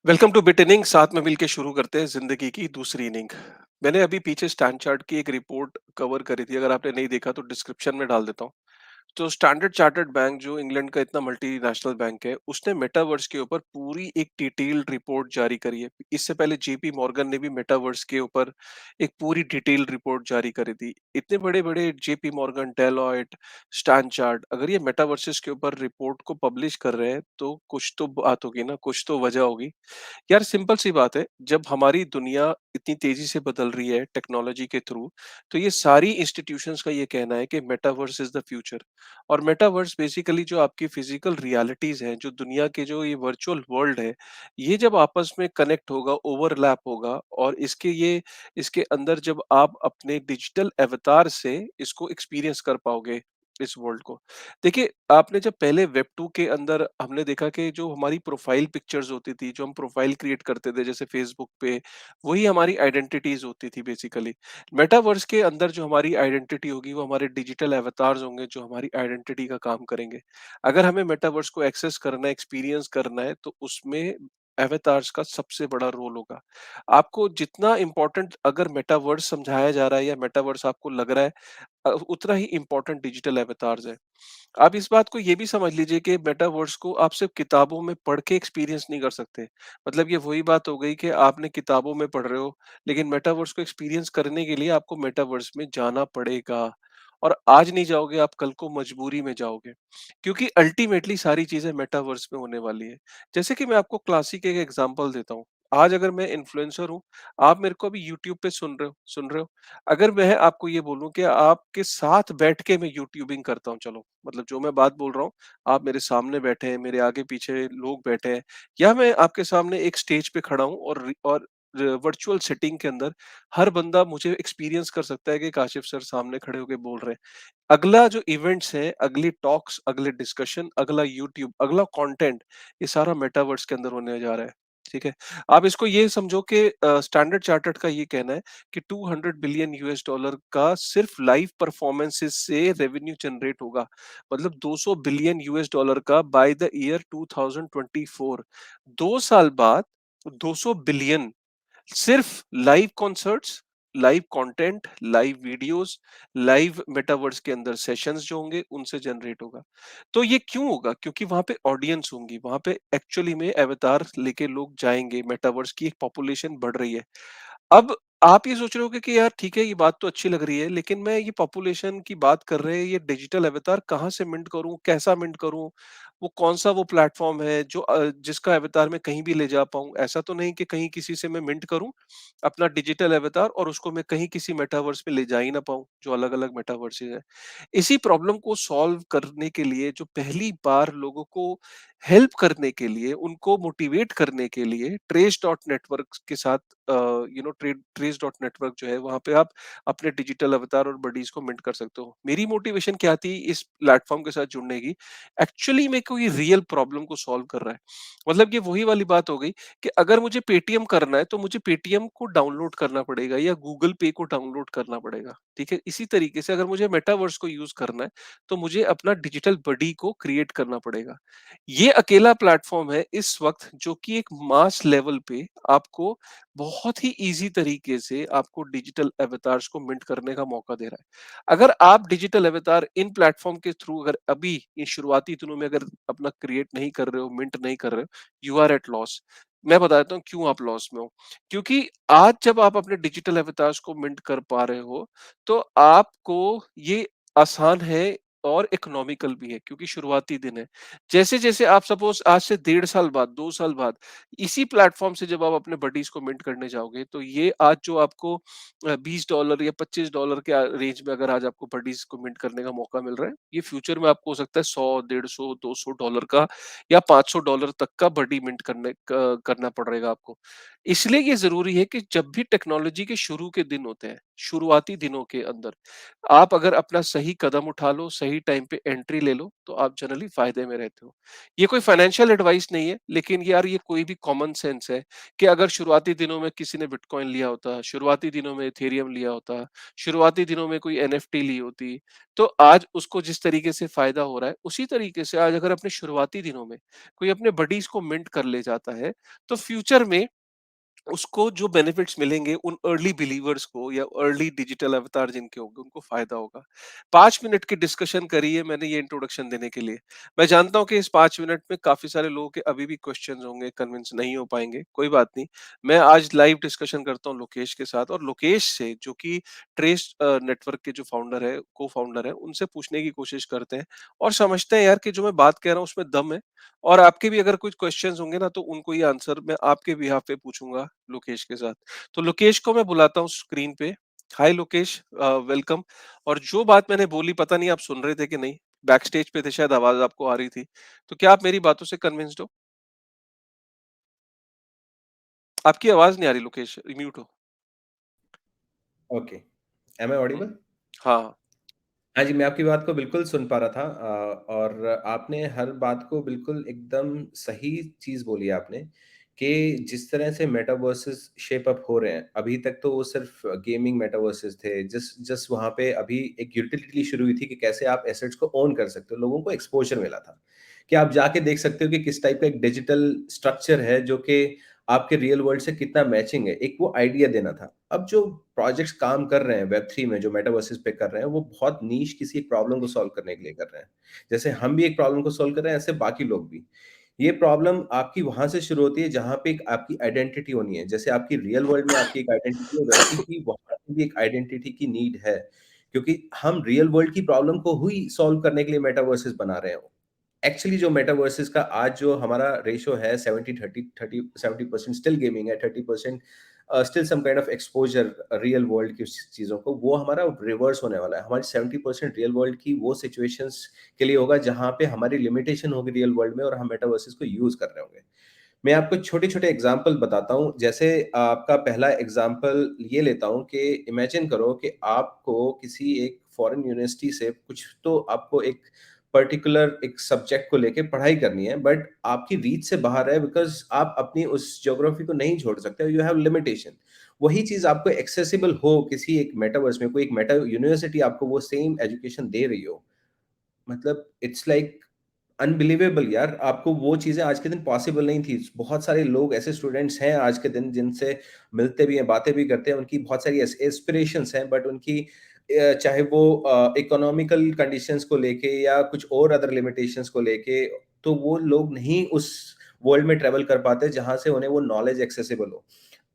Welcome two bit inning. साथ में मिलके शुरू करते हैं जिंदगी की दूसरी इनिंग। मैंने अभी पीछे स्टैंड चार्ट की एक रिपोर्ट कवर करी थी। अगर आपने नहीं देखा तो डिस्क्रिप्शन में डाल देता हूँ। तो स्टैंडर्ड चार्टर्ड बैंक जो इंग्लैंड का इतना मल्टीनेशनल बैंक है, उसने मेटावर्स के ऊपर पूरी एक डिटेल्ड रिपोर्ट जारी करी है। इससे पहले जेपी मॉर्गन ने भी मेटावर्स के ऊपर एक पूरी डिटेल्ड रिपोर्ट जारी करी थी। इतने बड़े बड़े JP Morgan, Deloitte, stand chart अगर ये मेटावर्सेस के ऊपर रिपोर्ट को पब्लिश कर रहे हैं तो कुछ तो बात होगी ना, कुछ तो वजह होगी। यार सिंपल सी बात है, जब हमारी दुनिया इतनी तेजी से बदल रही है टेक्नोलॉजी के थ्रू, तो ये सारी इंस्टीट्यूशंस का ये कहना है कि मेटावर्स इज द फ्यूचर। और मेटावर्स बेसिकली जो आपकी फिजिकल रियलिटीज हैं, जो दुनिया के जो ये वर्चुअल वर्ल्ड है, ये जब आपस में कनेक्ट होगा, ओवरलैप होगा, और इसके अंदर जब आप अपने डिजिटल अवतार से इसको एक्सपीरियंस कर पाओगे, इस वर्ल्ड को। देखिए, आपने जब पहले वेब 2 के अंदर हमने देखा कि जो हमारी प्रोफाइल पिक्चर्स होती थी, जो हम प्रोफाइल क्रिएट करते थे जैसे फेसबुक पे, वही हमारी आइडेंटिटीज होती थी बेसिकली। मेटावर्स के अंदर जो हमारी आइडेंटिटी होगी, वो हमारे डिजिटल अवतार्स होंगे जो हमारी आइडेंटिटी का काम करेंगे। अगर हमें मेटावर्स को एक्सेस करना है, एक्सपीरियंस करना है, तो उसमें अवतार्स का सबसे बड़ा रोल होगा। आपको जितना इम्पोर्टेंट अगर मेटावर्स समझाया जा रहा है या मेटावर्स आपको लग रहा है, उतना ही इम्पोर्टेंट डिजिटल अवतार्स है। आप इस बात को ये भी समझ लीजिए कि मेटावर्स को आप सिर्फ किताबों में पढ़ के एक्सपीरियंस नहीं कर सकते। मतलब ये वही बात हो गई कि आपने किताबों में पढ़ रहे हो, लेकिन मेटावर्स को एक्सपीरियंस करने के लिए आपको मेटावर्स में जाना पड़ेगा। और आज नहीं जाओगे, आप कल को मजबूरी में जाओगे, क्योंकि अल्टीमेटली सारी चीजें मेटावर्स में होने वाली है। जैसे कि मैं आपको क्लासिक एक एग्जांपल देता हूँ। आज अगर मैं इन्फ्लुएंसर हूँ, आप मेरे को अभी यूट्यूब पे सुन रहे हो। अगर मैं आपको ये बोलूँ कि आपके साथ बैठ के मैं यूट्यूबिंग करता हूँ, चलो मतलब जो मैं बात बोल रहा हूँ, आप मेरे सामने बैठे हैं, मेरे आगे पीछे लोग बैठे हैं, या मैं आपके सामने एक स्टेज पे खड़ा हूँ और वर्चुअल सेटिंग के अंदर हर बंदा मुझे एक्सपीरियंस कर सकता है कि काशिफ सर सामने खड़े होके बोल रहे हैं। अगला जो इवेंट्स है, अगली टॉक्स, अगले डिस्कशन, अगला यूट्यूब, अगला कंटेंट, ये सारा मेटावर्स के अंदर होने जा रहा है। ठीक है? आप इसको ये समझो कि स्टैंडर्ड चार्टर्ड का ये कहना है कि 200 बिलियन यूएस डॉलर का सिर्फ लाइव परफॉर्मेंसेस से रेवेन्यू जनरेट होगा। मतलब 200 बिलियन यूएस डॉलर का बाय द ईयर 2024। 2 साल बाद 200 बिलियन सिर्फ live concerts, live content, live videos, live metaverse के अंदर सेशंस जो होंगे उनसे जनरेट होगा। तो ये क्यों होगा? क्योंकि वहां पे ऑडियंस होंगी, वहां पे एक्चुअली में अवतार लेके लोग जाएंगे, मेटावर्स की एक पॉपुलेशन बढ़ रही है। अब आप ये सोच रहे होगे कि यार ठीक है, ये बात तो अच्छी लग रही है, लेकिन मैं ये पॉपुलेशन की बात कर रहे हैं, ये डिजिटल अवतार कहाँ से मिंट करूँ, कैसा मिंट करूँ? वो कौन-सा वो प्लेटफ़ॉर्म है जो जिसका अवतार मैं कहीं भी ले जा पाऊँ? ऐसा तो नहीं कि कहीं किसी से मैं मिंट करूँ अपना डिजिटल अवतार और उसको मैं कहीं किसी मेटावर्स में ले जा ही ना पाऊँ, जो अलग-अलग मेटावर्सेस हैं। इसी प्रॉब्लम को सॉल्व करने के लिए जो पहली बार लोगों को हेल्प करने के लिए, उनको मोटिवेट करने के लिए ट्रेस डॉट नेटवर्क के साथ ट्रेस डॉट नेटवर्क जो है, वहाँ पे आप अपने डिजिटल अवतार और बडीज को मिंट कर सकते हो। मेरी मोटिवेशन क्या थी इस प्लेटफॉर्म के साथ जुड़ने की? एक्चुअली में कोई रियल प्रॉब्लम को सॉल्व कर रहा है। मतलब ये वही वाली बात हो गई कि अगर मुझे पेटीएम करना है तो मुझे पेटीएम को डाउनलोड करना पड़ेगा या गूगल पे को डाउनलोड करना पड़ेगा। ठीक है? इसी तरीके से अगर मुझे मेटावर्स को यूज करना है तो मुझे अपना डिजिटल बडी को क्रिएट करना पड़ेगा। ये अकेला प्लेटफॉर्म है इस वक्त जो कि एक मास लेवल पे आपको बहुत ही ईज़ी तरीके से आपको डिजिटल अवतार्स को मिंट करने का मौका दे रहा है। अगर आप डिजिटल अवतार इन प्लेटफ़ॉर्म के थ्रू अगर अभी इन शुरुआती दिनों में अगर अपना क्रिएट नहीं कर रहे हो, मिंट नहीं कर रहे हो, यू आर एट लॉस। मैं बता देता हूँ क्यों आप लॉस में हो। क्योंकि आज जब आप अपने डिजिटल अवतार्स को मिंट कर पा रहे हो, तो आपको ये आसान है और इकोनॉमिकल भी है, क्योंकि शुरुआती दिन है। जैसे-जैसे आप सपोज़ आज से 1.5 साल बाद, 2 साल बाद इसी प्लेटफ़ॉर्म से जब आप अपने बडीज़ को मिंट करने जाओगे, तो ये आज जो आपको $20 या $25 के रेंज में अगर आज आपको बडीज़ को मिंट करने का मौका मिल रहा है, ये फ्यूचर में आपको हो सकता है 100, 150, $200 का या $500 तक का बडी मिंट करना पड़ेगा आपको। इसलिए ये ज़रूरी है कि जब भी टेक्नोलॉजी के शुरू के दिन होते हैं, शुरुआती दिनों के अंदर, आप अगर अपना सही कदम उठा लो, सही टाइम पे एंट्री ले लो, तो आप जनरली फ़ायदे में रहते हो। ये कोई फाइनेंशियल एडवाइस नहीं है, लेकिन यार ये कोई भी कॉमन सेंस है कि अगर शुरुआती दिनों में किसी ने बिटकॉइन लिया होता, शुरुआती दिनों में इथेरियम लिया होता, शुरुआती दिनों में कोई एनएफटी ली होती, तो आज उसको जिस तरीके से फ़ायदा हो रहा है, उसी तरीके से आज अगर अपने शुरुआती दिनों में कोई अपने बडीज़ को मिंट कर ले जाता है, तो फ्यूचर में उसको जो बेनिफिट्स मिलेंगे उन अर्ली बिलीवर्स को या अर्ली डिजिटल अवतार जिनके होंगे उनको फायदा होगा। 5 मिनट की डिस्कशन करी है मैंने ये इंट्रोडक्शन देने के लिए। मैं जानता हूँ कि इस 5 मिनट में काफ़ी सारे लोगों के अभी भी क्वेश्चंस होंगे, कन्विंस नहीं हो पाएँगे, कोई बात नहीं। मैं आज लाइव डिस्कशन करता हूँ लोकेश के साथ और लोकेश से जो कि ट्रेस नेटवर्क के जो फाउंडर है, को-फाउंडर है, उनसे पूछने की कोशिश करते हैं और समझते हैं यार कि जो मैं बात कह रहा हूँ उसमें दम है और आपके भी अगर कुछ क्वेश्चंस होंगे ना तो उनको ये आंसर मैं आपके बिहाफ पे पूछूंगा लोकेश के साथ। तो लोकेश को मैं बुलाता हूँ स्क्रीन पे। हाय लोकेश, वेलकम। और जो बात मैंने बोली पता नहीं आप सुन रहे थे कि नहीं, बैक स्टेज पे थे शायद आवाज आपको आ रही थी। तो क्या आप मेरी बातों से कन्विंस्ड हो? आपकी आवाज नहीं आ रही लोकेश, म्यूट हो। ओके। एम आई हम्म, ऑडिबल? हाँ। हाँ जी, मैं आपकी बात को बिल्कुल सुन पा रहा था और आपने हर बात को बिल्कुल एकदम सही चीज़ बोली आपने कि जिस तरह से मेटावर्सेस शेप अप हो रहे हैं, अभी तक तो वो सिर्फ गेमिंग मेटावर्सेस थे। जस्ट वहाँ पे अभी एक यूटिलिटी शुरू हुई थी कि कैसे आप एसेट्स को ओन कर सकते हो, लोगों को एक्सपोज़र मिला था कि आप जाके देख सकते हो कि किस टाइप का एक डिजिटल स्ट्रक्चर है जो कि आपके रियल वर्ल्ड से कितना मैचिंग है, एक वो आइडिया देना था। अब जो प्रोजेक्ट्स काम कर रहे हैं वेब 3 में जो मेटावर्सेस पे कर रहे हैं, वो बहुत नीश किसी एक प्रॉब्लम को सॉल्व करने के लिए कर रहे हैं। जैसे हम भी एक प्रॉब्लम को सॉल्व कर रहे हैं, ऐसे बाकी लोग भी। ये प्रॉब्लम आपकी वहाँ से शुरू होती है जहाँ पे एक आपकी आइडेंटिटी होनी है। जैसे आपकी रियल वर्ल्ड में आपकी एक आइडेंटिटी है, वैसी ही वहाँ पे भी एक आइडेंटिटी की नीड है। क्योंकि हम रियल वर्ल्ड की प्रॉब्लम को ही सॉल्व करने के लिए मेटावर्सेस बना रहे हैं। एक्चुअली जो मेटावर्सेस का आज जो हमारा रेशियो है 70-30, 30-70% स्टिल गेमिंग है, 30% still some kind of exposure real world की चीज़ों को, वो हमारा रिवर्स होने वाला है। हमारी 70% रियल वर्ल्ड की वो सिचुएशंस के लिए होगा जहाँ पे हमारी लिमिटेशन होगी रियल वर्ल्ड में और हम मेटावर्सेस को यूज़ कर रहे होंगे। मैं आपको छोटे-छोटे एग्ज़ाम्पल बताता हूँ। जैसे आपका पहला एग्ज़ाम्पल ये लेता हूँ कि इमेजिन करो कि आपको किसी एक फ़ॉरेन यूनिवर्सिटी से कुछ तो आपको एक पर्टिकुलर एक सब्जेक्ट को लेके पढ़ाई करनी है, बट आपकी रीच से बाहर है बिकॉज़ आप अपनी उस ज्योग्राफी को नहीं छोड़ सकते, यू हैव लिमिटेशन। वही चीज़ आपको एक्सेसिबल हो किसी एक मेटावर्स में, कोई एक मेटा यूनिवर्सिटी आपको वो सेम एजुकेशन दे रही हो, मतलब इट्स लाइक अनबिलीवेबल यार, आपको वो चीज़ें आज के दिन पॉसिबल नहीं थी। बहुत सारे लोग ऐसे स्टूडेंट्स हैं आज के दिन जिनसे मिलते भी हैं, बातें भी करते हैं, उनकी बहुत सारी एस्पिरेशंस हैं, बट उनकी चाहे वो इकोनॉमिकल कंडीशंस को लेके या कुछ और अदर लिमिटेशंस को लेके, तो वो लोग नहीं उस वर्ल्ड में ट्रैवल कर पाते जहाँ से उन्हें वो नॉलेज एक्सेसिबल हो।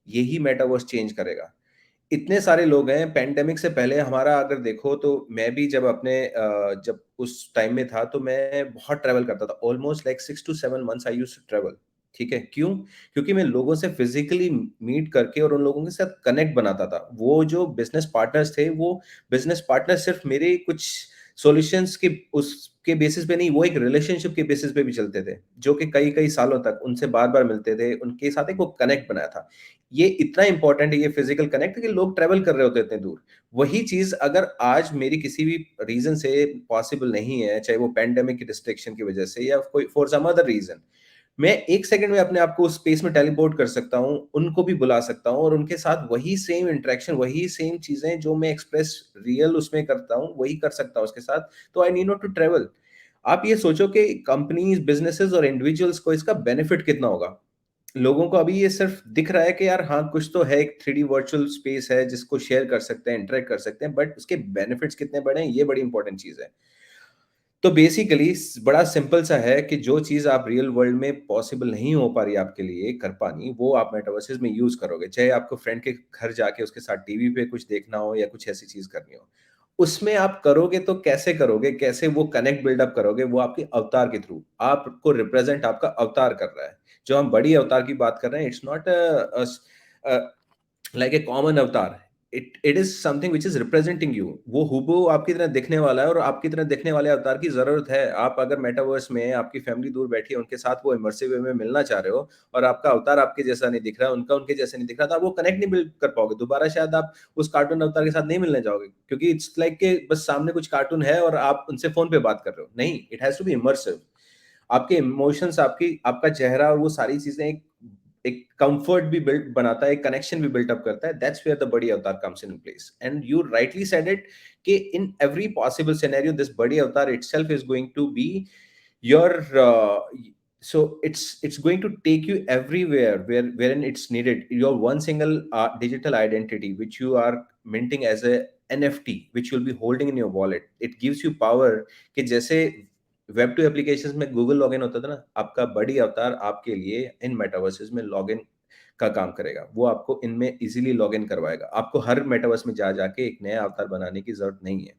यही मेटावर्स चेंज करेगा। इतने सारे लोग हैं, पैंडेमिक से पहले हमारा अगर देखो तो मैं भी जब अपने जब उस टाइम में था तो मैं बहुत ट्रैवल करता था। Almost like 6 to 7 months I used to travel. ठीक है, क्यों? क्योंकि मैं लोगों से फिज़िकली मीट करके और उन लोगों के साथ कनेक्ट बनाता था। वो जो बिज़नेस पार्टनर्स थे, वो बिज़नेस पार्टनर सिर्फ़ मेरे कुछ सॉल्यूशंस के उसके बेसिस पे नहीं, वो एक रिलेशनशिप के बेसिस पे भी चलते थे, जो कि कई-कई सालों तक उनसे बार-बार मिलते थे, उनके साथ एक वो कनेक्ट बनाया था। ये इतना इम्पोर्टेंट है ये फिजिकल कनेक्ट कि लोग ट्रैवल कर रहे होते हैं इतने दूर। वही चीज़ अगर आज मेरी किसी भी रीज़न से पॉसिबल नहीं है, चाहे वो पैंडेमिक की रिस्ट्रिक्शन की वजह से या कोई फॉर सम अदर रीज़न, मैं 1 सेकंड में अपने आप को उस स्पेस में टेलीपोर्ट कर सकता हूँ, उनको भी बुला सकता हूँ और उनके साथ वही सेम इंटरैक्शन, वही सेम चीज़ें जो मैं एक्सप्रेस रियल उसमें करता हूँ, वही कर सकता हूँ उसके साथ। तो I need not to travel. आप ये सोचो कि कंपनीज़, बिज़नेसेस और इंडिविजुअल्स को इसका बेनिफिट कितना होगा? लोगों को अभी ये सिर्फ दिख रहा है कि यार हाँ, कुछ तो है, एक 3D वर्चुअल स्पेस है जिसको शेयर कर सकते हैं, इंटरैक्ट कर सकते हैं, बट उसके बेनिफिट्स कितने बड़े हैं, ये बड़ी इंपॉर्टेंट चीज़ है। तो बेसिकली बड़ा सिंपल सा है कि जो चीज़ आप रियल वर्ल्ड में पॉसिबल नहीं हो पा रही है आपके लिए कर पानी, वो आप मेटावर्सेस में यूज़ करोगे। चाहे आपको फ्रेंड के घर जाके उसके साथ टीवी पे कुछ देखना हो या कुछ ऐसी चीज़ करनी हो। उसमें आप करोगे तो कैसे करोगे? कैसे वो कनेक्ट बिल्डअप करोगे? वो आपके अवतार के थ्रू। आपको रिप्रेज़ेंट आपका अवतार कर रहा है। जो हम बड़ी अवतार की बात कर रहे हैं, it's not a, like a common avatar. It is something which is representing you. वो हूबहू आपकी तरह दिखने वाला है, और आपकी तरह दिखने वाले अवतार की जरूरत है। आप अगर मेटावर्स में आपकी फैमिली दूर बैठी है, उनके साथ वो इमर्सिव वे में मिलना चाह रहे हो, और आपका अवतार आपके जैसा नहीं दिख रहा, उनका उनके जैसे नहीं दिख रहा, तो आप वो कनेक्ट नहीं बिल्ड कर पाओगे दोबारा। शायद आप उस कार्टून अवतार के साथ नहीं मिलने जाओगे, क्योंकि इट्स लाइक के बस सामने कुछ कार्टून है और आप उनसे फोन पे बात कर रहे हो। नहीं, it has to be immersive. आपके इमोशंस, आपकी आपका चेहरा और वो सारी चीजें एक एक कंफर्ट भी बिल्ड बनाता है, एक कनेक्शन भी बिल्ट अप करता है। That's where the buddy avatar comes in place. And you rightly said it कि in every possible scenario this buddy avatar itself is going to be your so it's going to take you everywhere wherein it's needed. Your one single digital identity which you are minting as a NFT, which you'll be holding in your wallet, it gives you power कि जैसे web two applications में Google login होता था ना, आपका बड़ी अवतार आपके लिए इन मेटावर्सेस में लॉगिन का काम करेगा। वो आपको इनमें इजीली लॉगिन करवाएगा। आपको हर मेटावर्स में जा जाके एक नया अवतार बनाने की जरूरत नहीं है।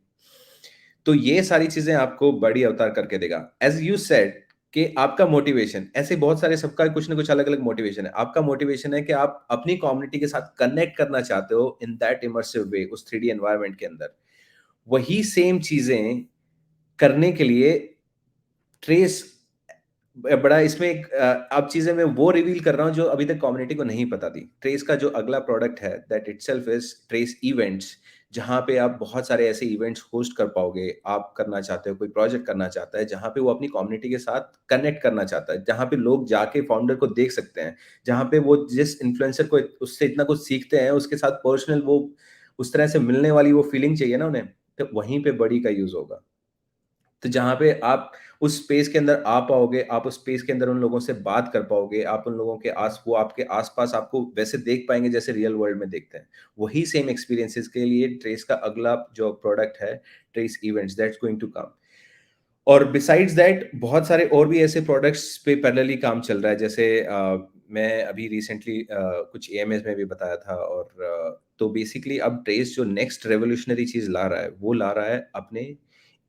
तो ये सारी चीजें आपको बड़ी अवतार करके देगा। एज यू सेड कि आपका मोटिवेशन, ऐसे बहुत सारे, सबका कुछ ना कुछ अलग अलग मोटिवेशन है। आपका मोटिवेशन है कि आप अपनी कम्युनिटी के साथ कनेक्ट करना चाहते हो इन दैट इमर्सिव वे, उस 3D एनवायरनमेंट के अंदर। वही सेम चीजें करने के लिए ट्रेस बड़ा इसमें एक अब चीजें मैं वो रिवील कर रहा हूँ जो अभी तक कम्युनिटी को नहीं पता थी। ट्रेस का जो अगला प्रोडक्ट है, that itself is trace events, जहाँ पे आप बहुत सारे ऐसे इवेंट्स होस्ट कर पाओगे। आप करना चाहते हो, कोई प्रोजेक्ट करना चाहता है जहाँ पे वो अपनी कम्युनिटी के साथ कनेक्ट करना चाहता है, जहाँ पे लोग जाके फाउंडर को देख सकते हैं, जहाँ पे वो जिस इन्फ्लुएंसर को उससे इतना कुछ सीखते हैं, उसके साथ पर्सनल वो उस तरह से मिलने वाली वो फीलिंग चाहिए ना उन्हें, तो वहीं पे बड़ी का यूज होगा। तो जहाँ पे आप उस स्पेस के अंदर आ पाओगे, आप उस स्पेस के अंदर उन लोगों से बात कर पाओगे, आप उन लोगों के वो आपके आस-पास आपको वैसे देख पाएँगे जैसे रियल वर्ल्ड में देखते हैं। वही सेम एक्सपीरियंसेस के लिए ट्रेस का अगला जो प्रोडक्ट है, Trace events, that's going to come. और बिसाइड्स दैट बहुत सारे और भी ऐसे प्रोडक्ट्स पे पैरेलली काम चल रहा है। जैसे मैं अभी रिसेंटली कुछ एएमएस में भी बताया था, और तो बेसिकली अब ट्रेस जो नेक्स्ट रेवोल्यूशनरी चीज़ ला रहा है, वो ला रहा है अपने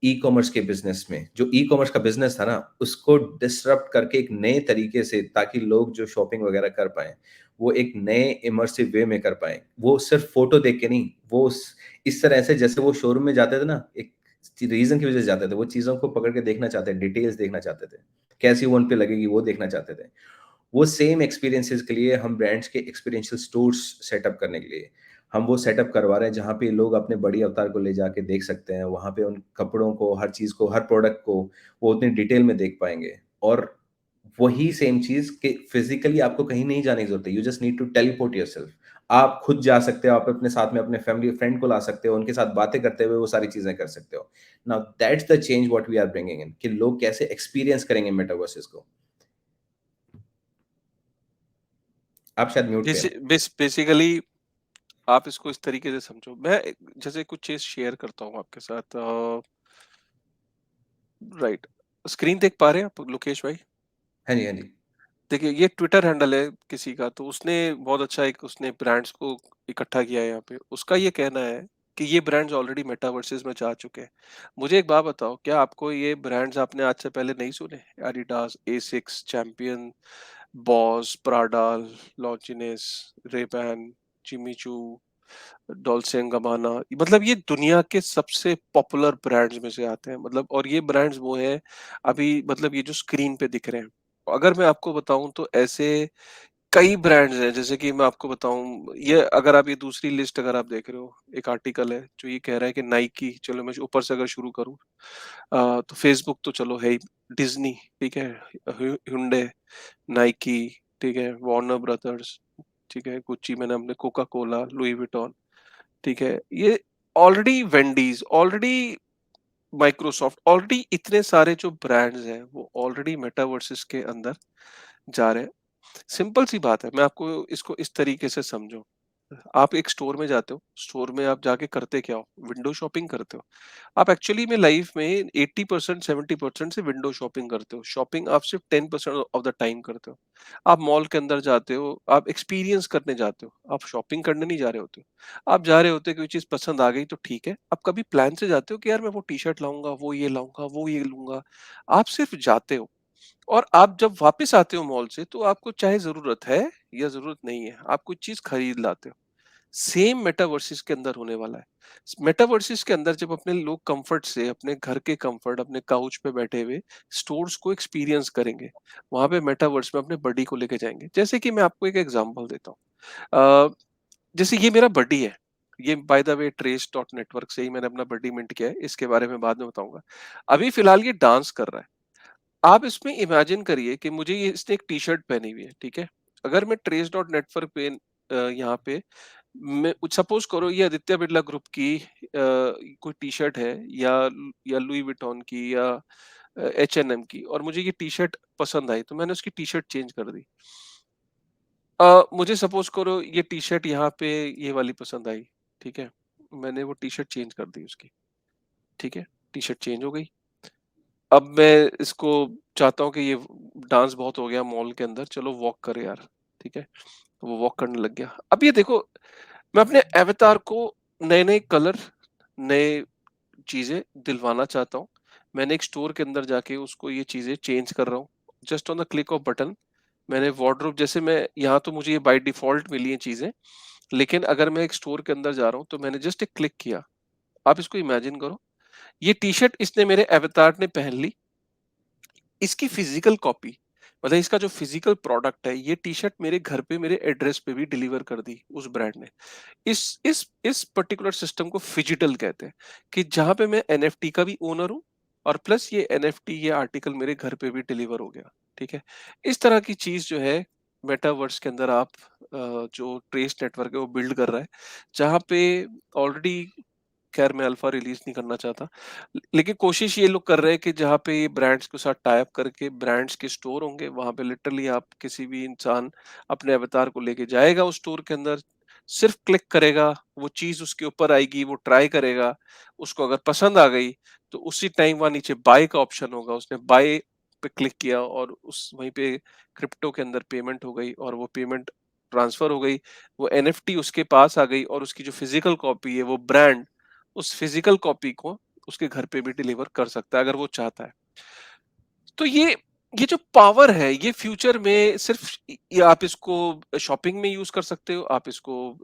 ई-कॉमर्स के बिज़नेस में। जो ई-कॉमर्स का बिज़नेस था ना, उसको डिसरप्ट करके एक नए तरीके से, ताकि लोग जो शॉपिंग वगैरह कर पाएँ, वो एक नए इमर्सिव वे में कर पाएँ। वो सिर्फ़ फ़ोटो देख के नहीं, वो इस तरह से जैसे वो शोरूम में जाते थे ना, एक रीज़न की वज़ह से जाते थे। वो चीज़ों को पकड़ के देखना चाहते हैं, डिटेल्स देखना चाहते थे। कैसी वो उन पे लगेगी, वो देखना चाहते थे। वो सेम एक्सपीरियंसेस के लिए हम ब्रांड्स के एक्सपीरियंशियल स्टोर्स सेटअप करने के लिए, हम वो सेटअप करवा रहे हैं, जहाँ पे लोग अपने बड़ी अवतार को ले जाके देख सकते हैं। वहाँ पे उन कपड़ों को, हर चीज़ को, हर प्रोडक्ट को वो उतनी डिटेल में देख पाएँगे। और वही सेम चीज़ कि फिज़िकली आपको कहीं नहीं जाने की ज़रूरत है। You just need to teleport yourself. आप खुद जा सकते हो, आप अपने साथ में अपने फैमिली फ्रेंड को ला सकते हो, उनके साथ बातें करते हुए वो सारी चीज़ें कर सकते हो। Now that's the change what we are bringing in, कि लोग कैसे एक्सपीरियंस करेंगे मेटावर्सेस को। आप शायद म्यूट पे जैसे हैं। बेसिकली आप इसको इस तरीके से समझो। मैं जैसे कुछ चीज शेयर करता हूँ आपके साथ। राइट, स्क्रीन देख पा रहे हैं आप लोकेश भाई? हाँ जी, हाँ जी। देखिए, ये ट्विटर हैंडल है किसी का, तो उसने बहुत अच्छा एक उसने ब्रांड्स को इकट्ठा किया है यहाँ पे। उसका ये कहना है कि ये ब्रांड्स ऑलरेडी मेटावर्सेस में जा चुके हैं। मुझे एक बात बताओ, क्या आपको ये ब्रांड्स आपने आज से पहले नहीं सुने? Adidas, Asics, Champion, Boss, Prada, Longines, Ray Ban, Jimmy Choo, Dolce and गबाना, मतलब ये दुनिया के सबसे पॉपुलर ब्रांड्स में से आते हैं। मतलब और ये ब्रांड्स वो हैं अभी, मतलब ये जो स्क्रीन पे दिख रहे हैं। अगर मैं आपको बताऊं तो ऐसे कई ब्रांड्स हैं। जैसे कि मैं आपको बताऊं, ये अगर आप ये दूसरी लिस्ट अगर आप देख रहे हो, एक आर्टिकल है जो ये कह रहा है कि नाइकी, चलो मैं ऊपर से अगर शुरू करूं, तो फेसबुक तो चलो है ही, डिज्नी, ठीक है, hyundai, नाइकी, ठीक है, वार्नर ब्रदर्स, ठीक है, गुच्ची, मैंने अपने कोका कोला, लुई विटॉन, ठीक है, ये ऑलरेडी वेंडीज, ऑलरेडी माइक्रोसॉफ्ट, ऑलरेडी इतने सारे जो ब्रांड्स हैं वो ऑलरेडी मेटावर्सेस के अंदर जा रहे हैं। सिंपल सी बात है, मैं आपको इसको इस तरीके से समझो। आप एक स्टोर में जाते हो, स्टोर में आप जाके करते क्या हो? विंडो शॉपिंग करते हो। आप एक्चुअली में लाइफ में 80% 70% से विंडो शॉपिंग करते हो। शॉपिंग आप सिर्फ 10% ऑफ द टाइम करते हो। आप मॉल के अंदर जाते हो, आप एक्सपीरियंस करने जाते हो, आप शॉपिंग करने नहीं जा रहे होते हो। आप जा रहे होते हो, कोई चीज पसंद आ गई तो ठीक है, आप कभी प्लान से जाते हो कि यार मैं वो टी शर्ट लाऊंगा, वो ये लाऊंगा, वो ये लूंगा। आप सिर्फ जाते हो, और आप जब वापस आते हो मॉल से, तो आपको चाहे जरूरत है या जरूरत नहीं है, आप कुछ चीज खरीद लाते हो। सेम मेटावर्सिस के अंदर होने वाला है। मेटावर्सिस के अंदर जब अपने लोग कंफर्ट से अपने घर के कंफर्ट अपने काउच पे बैठे हुए स्टोर्स को एक्सपीरियंस करेंगे, वहां पे मेटावर्स में अपने बडी को लेके जाएंगे। जैसे कि मैं आपको एक एग्जांपल देता हूँ, जैसे ये मेरा बडी है, ये by the way trace dot network से ही मैंने अपना बडी मिंट किया है, इसके बारे में बाद में बताऊंगा। अभी फिलहाल ये डांस कर रहा है। आप इसमें इमेजिन करिए कि मुझे ये इसने एक टी शर्ट पहनी हुई है, ठीक है। अगर मैं ट्रेस डॉट नेटवर्क पे यहाँ पे मैं सपोज करो ये आदित्य बिरला ग्रुप की कोई टी शर्ट है, या लुई विटॉन की, या H&M की, और मुझे ये टी शर्ट पसंद आई तो मैंने उसकी टी शर्ट चेंज कर दी। मुझे सपोज करो ये टी शर्ट यहाँ पे ये वाली पसंद आई, ठीक है। मैंने वो टी शर्ट चेंज कर दी उसकी, ठीक है। टी शर्ट चेंज हो गई। अब मैं इसको चाहता हूँ कि ये डांस बहुत हो गया मॉल के अंदर, चलो वॉक करे यार, ठीक है। तो वो वॉक करने लग गया। अब ये देखो, मैं अपने अवतार को नए नए कलर, नए चीजें दिलवाना चाहता हूँ। मैंने एक स्टोर के अंदर जाके उसको ये चीजें चेंज कर रहा हूँ, just on the click off button. मैंने वार्डरोब, जैसे मैं यहाँ तो मुझे ये बाय डिफॉल्ट मिली है चीजें, लेकिन अगर मैं एक स्टोर के अंदर जा रहा हूँ तो मैंने जस्ट एक क्लिक किया। आप इसको इमेजिन करो, ये टी शर्ट इसने मेरे अवतार ने पहन ली। इसकी फिजिकल कॉपी, मतलब इसका जो फिजिकल प्रोडक्ट है, ये टी शर्ट मेरे घर पे मेरे एड्रेस पे भी डिलीवर कर दी उस ब्रांड ने। इस पर्टिकुलर सिस्टम को फिजिटल कहते हैं, कि जहां पे मैं एनएफटी का भी ओनर हूं, और प्लस ये एनएफटी ये आर्टिकल मेरे घर पे भी डिलीवर हो गया, ठीक है। इस तरह की चीज जो है मेटावर्स के अंदर आप जो ट्रेस नेटवर्क है वो बिल्ड कर रहा है, जहां पे ऑलरेडी, खैर मैं अल्फा रिलीज नहीं करना चाहता, लेकिन कोशिश ये लोग कर रहे हैं कि जहाँ पे ये ब्रांड्स के साथ टाई अप करके ब्रांड्स के स्टोर होंगे, वहां पे लिटरली आप किसी भी इंसान अपने अवतार को लेके जाएगा उस स्टोर के अंदर, सिर्फ क्लिक करेगा, वो चीज उसके ऊपर आएगी, वो ट्राई करेगा, उसको अगर पसंद आ गई तो उसी टाइम वहां नीचे बाय का ऑप्शन होगा, उसने बाय पे क्लिक किया और उस वहीं पे क्रिप्टो के अंदर पेमेंट हो गई, और वो पेमेंट ट्रांसफर हो गई, वो एनएफटी उसके पास आ गई, और उसकी जो फिजिकल कॉपी है वो ब्रांड उस फिजिकल कॉपी को उसके घर पे भी डिलीवर कर सकता है अगर वो चाहता है। तो ये जो पावर है, ये फ्यूचर में सिर्फ ये आप इसको शॉपिंग में यूज कर सकते हो, आप इसको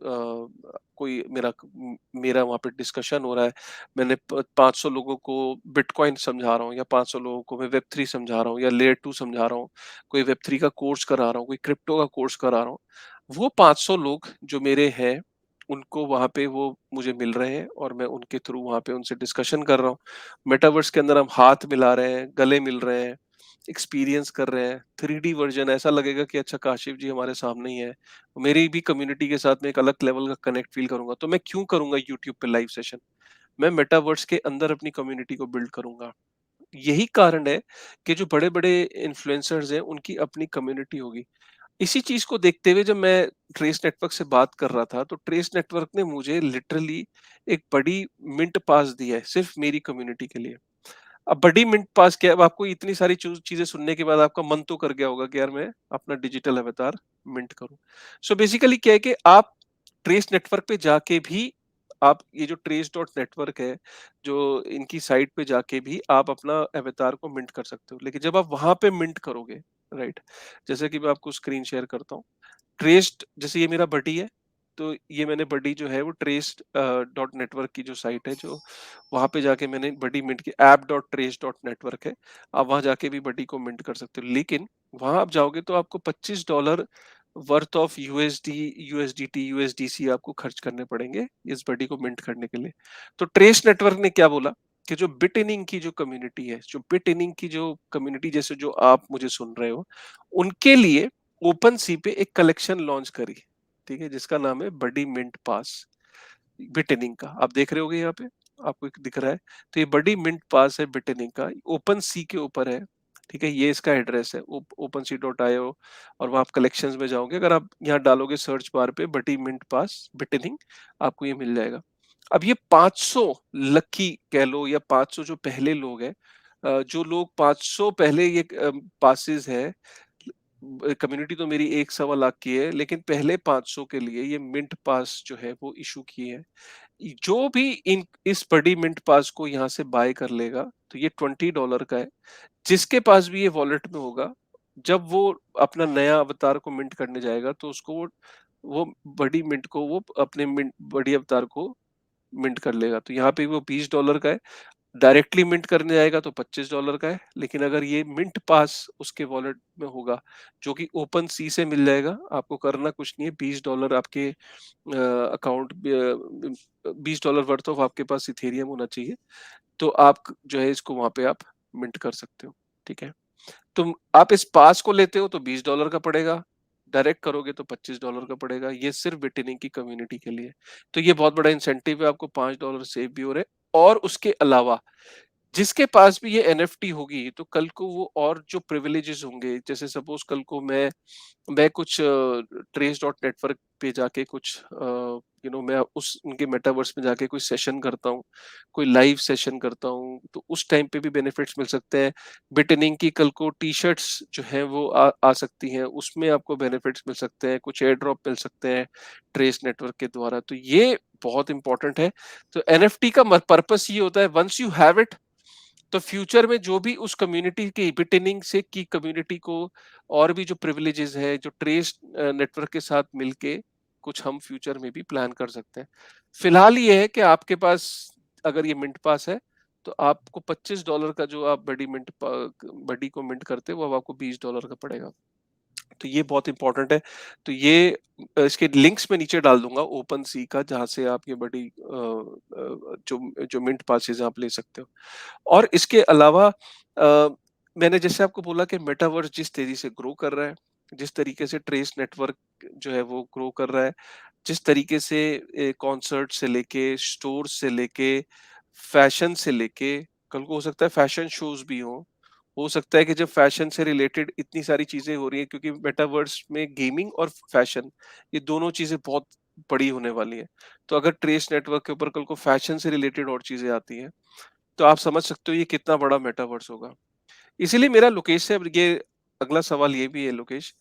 कोई मेरा वहां पे डिस्कशन हो रहा है, मैंने 500 लोगों को बिटकॉइन समझा रहा हूँ, या 500 लोगों को मैं वेब 3 समझा रहा हूँ, या लेयर 2 समझा रहा हूँ, कोई वेब 3 का कोर्स करा रहा हूँ, कोई क्रिप्टो का कोर्स करा रहा हूँ, वो 500 लोग जो मेरे हैं, उनको वहां पे वो मुझे मिल रहे हैं, और मैं उनके थ्रू वहां पे उनसे डिस्कशन कर रहा हूँ। मेटावर्स के अंदर हम हाथ मिला रहे हैं, गले मिल रहे हैं, एक्सपीरियंस कर रहे हैं, 3D वर्जन, ऐसा लगेगा कि अच्छा काशिफ जी हमारे सामने ही है। मेरी भी कम्युनिटी के साथ में एक अलग लेवल का कनेक्ट फील करूंगा, तो मैं क्यों करूंगा यूट्यूब पे लाइव सेशन, मैं मेटावर्स के अंदर अपनी कम्युनिटी को बिल्ड करूंगा। यही कारण है कि जो बड़े बड़े इन्फ्लुएंसर्स हैं उनकी अपनी कम्युनिटी होगी। इसी चीज को देखते हुए जब मैं ट्रेस नेटवर्क से बात कर रहा था, तो ट्रेस नेटवर्क ने मुझे लिटरली एक बड़ी मिंट पास दी है सिर्फ मेरी कम्युनिटी के लिए। अब बड़ी मिंट पास क्या है, अब आपको इतनी सारी चीजें सुनने के बाद आपका मन तो कर गया होगा कि यार मैं अपना डिजिटल अवतार मिंट करूं। सो बेसिकली क्या है कि आप ट्रेस नेटवर्क पे जाके भी, आप ये जो ट्रेस डॉट नेटवर्क है, जो इनकी साइट पे जाके भी आप अपना अवतार को मिंट कर सकते हो, लेकिन जब आप वहां पे मिंट करोगे, राइट, जैसे कि मैं आपको स्क्रीन शेयर करता हूँ। ट्रेस्ड, जैसे ये मेरा बडी है, तो ये मैंने बडी जो है वो ट्रेस्ड डॉट नेटवर्क की जो साइट है, जो वहां पे जाके मैंने बडी मिंट की, app dot trace dot network है, आप वहां जाके भी बडी को मिंट कर सकते हो, लेकिन वहां आप जाओगे तो आपको $25 worth of USD, USDT, USDC आपको खर्च करने पड़ेंगे इस बडी को मिंट करने के लिए। तो ट्रेस नेटवर्क ने क्या बोला कि जो बिट इनिंग की जो कम्युनिटी है, जो बिट इनिंग की जो कम्युनिटी, जैसे जो आप मुझे सुन रहे हो, उनके लिए ओपन सी पे एक कलेक्शन लॉन्च करी, ठीक है, जिसका नाम है बडी मिंट पास, बिटनिंग का। आप देख रहे होगे यहाँ पे, आपको एक दिख रहा है, तो ये बडी मिंट पास है बिटनिंग का, ओपन सी के ऊपर है, ठीक है। ये इसका एड्रेस है ओपन सी डॉट आई ओ, और वहां आप कलेक्शंस में जाओगे, अगर आप यहाँ डालोगे सर्च बार पे बडी मिंट पास बिटनिंग, आपको ये मिल जाएगा। अब ये 500 लकी कह लो, या 500 जो पहले लोग हैं, जो लोग 500 पहले ये पासिस है, कम्युनिटी तो मेरी 1 सवा लाख की है, लेकिन पहले 500 के लिए ये मिंट पास जो है वो इशू किए हैं। जो भी इन इस बड़ी मिंट पास को यहाँ से बाय कर लेगा, तो ये $20 का है। जिसके पास भी ये वॉलेट में होगा, जब वो अपना नया अवतार को मिंट करने जाएगा, तो उसको वो वो बड़ी मिंट को वो अपने मिंट बड़ी अवतार को मिंट कर लेगा। तो यहाँ पे वो $20 का है, डायरेक्टली मिंट करने जाएगा तो $25 का है, लेकिन अगर ये मिंट पास उसके वॉलेट में होगा, जो कि ओपन सी से मिल जाएगा, आपको करना कुछ नहीं है, $20 आपके अकाउंट $20 वर्थ ऑफ आपके पास इथेरियम होना चाहिए, तो आप जो है इसको वहां पे आप मिंट कर सकते हो। ठीक है, तुम आप इस पास को लेते हो तो $20 का पड़ेगा, डायरेक्ट करोगे तो $25 का पड़ेगा। ये सिर्फ बिटनिंग की कम्युनिटी के लिए। तो ये बहुत बड़ा इंसेंटिव है, आपको $5 सेव भी हो रहे हैं। और उसके अलावा जिसके पास भी ये एनएफटी होगी, तो कल को वो और जो प्रिविलेजेस होंगे, जैसे सपोज कल को मैं कुछ ट्रेस डॉट नेटवर्क पे जाके कुछ मैं उस उनके मेटावर्स में जाके कोई सेशन करता हूँ, कोई लाइव सेशन करता हूँ, तो उस टाइम पे भी बेनिफिट्स मिल सकते हैं। बिटनिंग की कल को टी शर्ट्स जो है वो आ सकती हैं, उसमें आपको बेनिफिट्स मिल सकते हैं, कुछ एयर ड्रॉप मिल सकते हैं ट्रेस नेटवर्क के द्वारा। तो ये बहुत इंपॉर्टेंट है। तो एनएफटी का पर्पस ये होता है, वंस यू हैव इट, तो फ्यूचर में जो भी उस कम्युनिटी की बिटनिंग से की कम्युनिटी को और भी जो प्रिविलेजेस है, जो ट्रेस नेटवर्क के साथ मिलके कुछ हम फ्यूचर में भी प्लान कर सकते हैं। फिलहाल ये है कि आपके पास अगर ये मिंट पास है, तो आपको $25 का जो आप बडी को मिंट करते हो, वो अब आपको $20 का पड़ेगा। तो ये बहुत इंपॉर्टेंट है। तो ये इसके लिंक्स मैं नीचे डाल दूंगा ओपन सी का, जहां से आप ये बड़ी जो जो मिंट पासेज आप ले सकते हो। और इसके अलावा मैंने जैसे आपको बोला कि मेटावर्स जिस तेजी से ग्रो कर रहा है, जिस तरीके से ट्रेस नेटवर्क जो है वो ग्रो कर रहा है, जिस तरीके से कॉन्सर्ट से लेके स्टोर से लेके फैशन से लेके, कल को हो सकता है फैशन शोज भी हो सकता है कि जब फैशन से रिलेटेड इतनी सारी चीजें हो रही है, क्योंकि मेटावर्स में गेमिंग और फैशन, ये दोनों चीजें बहुत बड़ी होने वाली है। तो अगर ट्रेस नेटवर्क के ऊपर कल को फैशन से रिलेटेड और चीजें आती हैं, तो आप समझ सकते हो ये कितना बड़ा मेटावर्स होगा। इसीलिए मेरा लोकेश से अब ये अगला सवाल ये भी है लोकेश,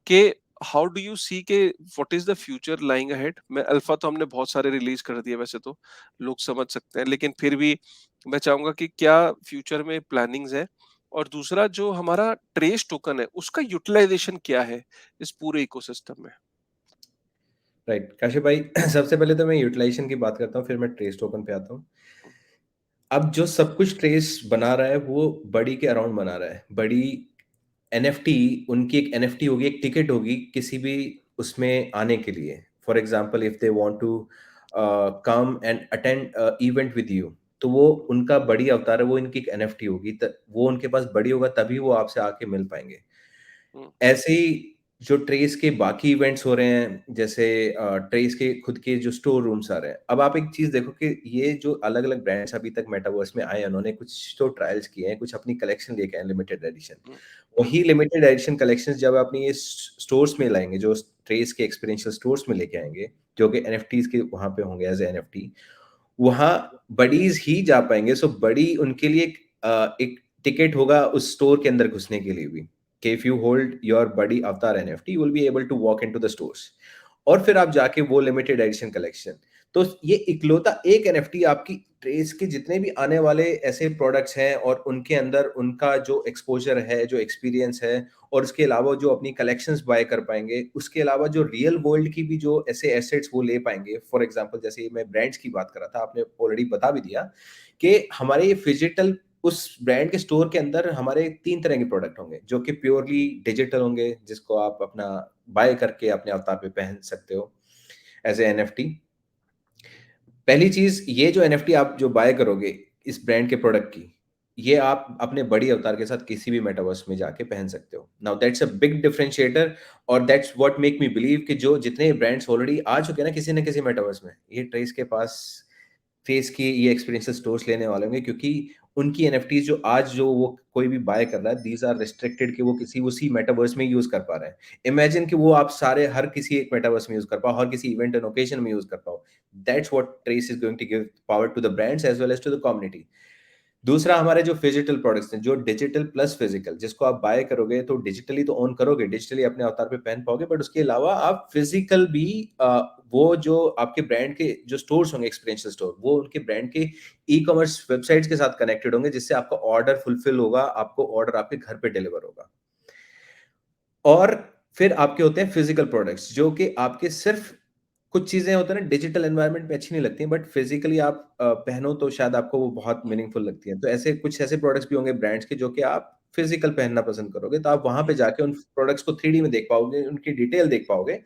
कि हाउ डू यू सी के what is the future lying ahead? मैं अल्फा तो हमने बहुत सारे रिलीज कर दिए, वैसे तो लोग समझ सकते हैं, लेकिन फिर भी मैं चाहूंगा कि क्या फ्यूचर में प्लानिंग्स है, और दूसरा जो हमारा ट्रेस टोकन है उसका यूटिलाइजेशन क्या है इस पूरे इकोसिस्टम में? राइट, काशिफ भाई सबसे पहले तो मैं यूटिलाइजेशन की बात करता हूँ, फिर मैं ट्रेस टोकन पे आता हूँ। अब जो सब कुछ ट्रेस बना रहा है, वो बड़ी के अराउंड बना रहा है। बड़ी एनएफटी, उनकी एक एनएफटी होगी, एक टिकट होगी किसी भी उसमें आने के लिए। For example if they want to come and attend event with you, तो वो उनका बड़ी अवतार है, वो इनकी एक एनएफटी होगी, वो उनके पास बड़ी होगा, तभी वो आपसे आके मिल पाएंगे। हम्म, ऐसे ही जो ट्रेस के बाकी इवेंट्स हो रहे हैं, जैसे ट्रेस के खुद के जो स्टोर रूम्स आ रहे हैं। अब आप एक चीज देखो कि ये जो अलग अलग ब्रांड्स अभी तक मेटावर्स में आए हैं, उन्होंने कुछ तो ट्रायल्स किए हैं, कुछ अपनी कलेक्शन लेके आए लिमिटेड एडिशन। हम्म, वही लिमिटेड एडिशन कलेक्शंस जब अपनी ये स्टोर्स में लाएंगे, जो ट्रेस के एक्सपीरियंशियल स्टोर्स में लेके आएंगे, जो कि एनएफटीज के वहां पे होंगे एज एनएफटी, वहां बडीज ही जा पाएंगे। सो बड़ी उनके लिए एक टिकट होगा उस स्टोर के अंदर घुसने के लिए भी, कि if you hold your buddy avatar NFT, you will be able to walk into the stores. और फिर आप जाके वो लिमिटेड एडिशन कलेक्शन, तो ये इकलौता एक एनएफटी आपकी ट्रेस के जितने भी आने वाले ऐसे प्रोडक्ट्स हैं, और उनके अंदर उनका जो एक्सपोजर है, जो एक्सपीरियंस है, और उसके अलावा जो अपनी कलेक्शंस बाय कर पाएंगे, उसके अलावा जो रियल वर्ल्ड की भी जो ऐसे एसेट्स वो ले पाएंगे। फॉर एग्जांपल जैसे मैं ब्रांड्स की बात कर रहा था, आपने ऑलरेडी बता भी दिया कि हमारे ये फिजिकल उस ब्रांड के स्टोर के अंदर हमारे 3 तरह के प्रोडक्ट होंगे, जो कि प्योरली डिजिटल होंगे, जिसको आप अपना बाय करके अपने अवतार पे पहन सकते हो एज ए एनएफटी। पहली चीज, ये जो एनएफटी आप जो बाय करोगे इस ब्रांड के प्रोडक्ट की, ये आप अपने बड़ी अवतार के साथ किसी भी मेटावर्स में जाके पहन सकते हो। Now that's a big differentiator, और that's what make me believe कि जो जितने ब्रांड्स ऑलरेडी आ चुके हैं ना किसी मेटावर्स में, ये ट्रेस के पास फेस की ये एक्सपीरियंशियल स्टोर्स लेने वाले होंगे, क्योंकि उनकी एनएफटीज जो आज जो वो कोई भी बाय कर रहा है, दीज आर रिस्ट्रिक्टेड, कि वो किसी उसी मेटावर्स में यूज कर पा रहे हैं। इमेजिन कि वो आप सारे हर किसी एक मेटावर्स में यूज कर पाओ, हर किसी इवेंट एंड ओकेजन में यूज कर पाओ। That's what Trace is going to give power to the brands as well as to the community. दूसरा, हमारे जो फिजिटल प्रोडक्ट्स हैं, जो डिजिटल प्लस फिजिकल, जिसको आप बाय करोगे तो डिजिटली तो ओन करोगे, डिजिटली अपने अवतार पे पहन पाओगे, बट उसके अलावा आप फिजिकल भी वो जो आपके ब्रांड के जो स्टोर्स होंगे, एक्सपीरियंशियल स्टोर, वो उनके ब्रांड के ई कॉमर्स वेबसाइट्स के साथ कनेक्टेड होंगे, जिससे आपका ऑर्डर फुलफिल होगा, आपको ऑर्डर आपके घर पे डिलीवर होगा। और फिर आपके होते हैं फिजिकल प्रोडक्ट्स जो कि आपके सिर्फ कुछ चीजें होते हैं ना डिजिटल एनवायरनमेंट में अच्छी नहीं लगती हैं बट फिजिकली आप पहनो तो शायद आपको वो बहुत मीनिंगफुल लगती है। तो ऐसे कुछ ऐसे प्रोडक्ट्स भी होंगे ब्रांड्स के जो कि आप फिजिकल पहनना पसंद करोगे, तो आप वहां पे जाके उन प्रोडक्ट्स को 3D में देख पाओगे, उनकी डिटेल देख पाओगे